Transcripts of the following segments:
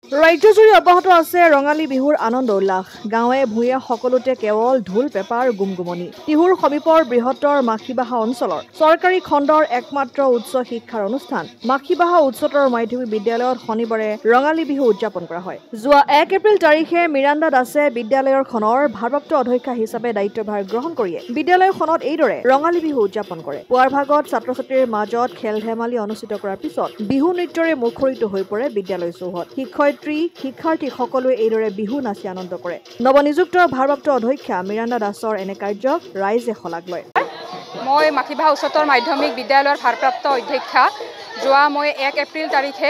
ৰাজ্যজুৰি অব্যাহত আছে ৰঙালী বিহুৰ আনন্দ উল্লাস। গাঁৱে ভূঞে সকলোতে কেৱল ঢোল পেপাৰ গুমগুমনি। টিহুৰ সমীপৰ বৃহত্তৰ মাখিবাহা অঞ্চলৰ চৰকাৰী খণ্ডৰ একমাত্ৰ উচ্চ শিক্ষাৰ অনুষ্ঠান মাখিবাহা উচ্চতৰ মাধ্যমিক বিদ্যালয়ত শনিবাৰে ৰঙালী বিহু উদযাপন কৰা হয়। যোৱা 1 এপ্ৰিল তাৰিখে মিৰাণ্ডা দাসে বিদ্যালয়খনৰ ভাৰপ্ৰাপ্ত অধ্যক্ষা হিচাপে দায়িত্বভাৰ গ্ৰহণ কৰিয়ে বিদ্যালয়খনত এইদৰে ৰঙালী বিহু উদযাপন কৰে। পুৱাৰ ভাগত ছাত্ৰ-ছাত্ৰীৰ মাজত খেল-ধেমালি অনুষ্ঠিত কৰাৰ পিছত বিহু নৃত্যৰে মুখৰিত হৈ পৰে বিদ্যালয় চৌহদ। শিক্ষাৰ্থী সকলোৱে এইদৰে বিহু নাচি আনন্দ কৰে। নৱনিযুক্ত ভাৰপ্ৰাপ্ত অধ্যক্ষা মিৰাণ্ডা দাসৰ এনে কাৰ্যক ৰাইজে শলাগ লয়। মই মাখিবাহা উচ্চতৰ মাধ্যমিক বিদ্যালয়ৰ ভাৰপ্ৰাপ্ত অধ্যক্ষা। যোৱা মই 1 এপ্ৰিল তাৰিখে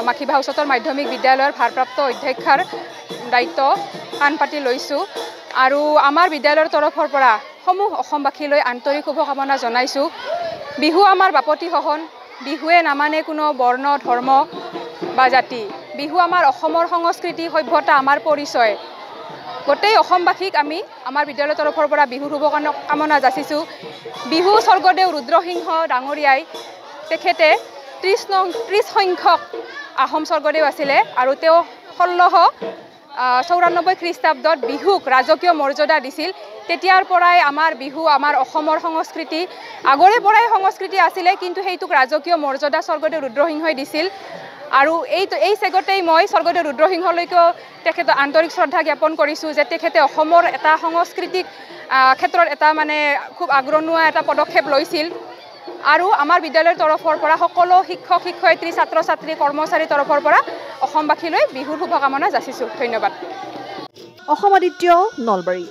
মাখিবাহা উচ্চতৰ মাধ্যমিক বিদ্যালয়ৰ ভাৰপ্ৰাপ্ত অধ্যক্ষাৰ দায়িত্ব কাণ পাতি লৈছোঁ আৰু আমাৰ বিদ্যালয়ৰ তৰফৰ পৰা সমূহ অসমবাসীলৈ আন্তৰিক শুভকামনা জনাইছোঁ। বিহু আমাৰ বাপতি সহন। বিহুৱে নামানে কোনো বৰ্ণ ধৰ্ম বা জাতি। বিহু আমাৰ অসমৰ সংস্কৃতি সভ্যতা আমাৰ পৰিচয়। গোটেই অসমবাসীক আমি আমাৰ বিদ্যালয়ৰ তৰফৰ পৰা বিহুৰ শুভকামনা যাচিছোঁ। বিহু স্বৰ্গদেউ ৰুদ্ৰসিংহ ডাঙৰীয়াই তেখেতে 30 সংখ্যক আহোম স্বৰ্গদেউ আছিলে আৰু তেওঁ 1694 খ্ৰীষ্টাব্দত বিহুক ৰাজকীয় মৰ্যাদা দিছিল। তেতিয়াৰ পৰাই আমাৰ বিহু আমাৰ অসমৰ সংস্কৃতি আগৰে পৰাই সংস্কৃতি আছিলে, কিন্তু সেইটোক ৰাজকীয় মৰ্যাদা স্বৰ্গদেউ ৰুদ্ৰসিংহই দিছিল। আৰু এই চেগতেই মই স্বৰ্গদেউ ৰুদ্ৰসিংহলৈকেও তেখেতৰ আন্তৰিক শ্ৰদ্ধা জ্ঞাপন কৰিছোঁ যে তেখেতে অসমৰ এটা সাংস্কৃতিক ক্ষেত্ৰত এটা মানে খুব আগৰণুৱা এটা পদক্ষেপ লৈছিল। আৰু আমাৰ বিদ্যালয়ৰ তৰফৰ পৰা সকলো শিক্ষক শিক্ষয়িত্ৰী ছাত্ৰ ছাত্ৰী কৰ্মচাৰীৰ তৰফৰ পৰা অসমবাসীলৈ বিহুৰ শুভকামনা যাচিছোঁ। ধন্যবাদ। অসম আদিত্য, নলবাৰী।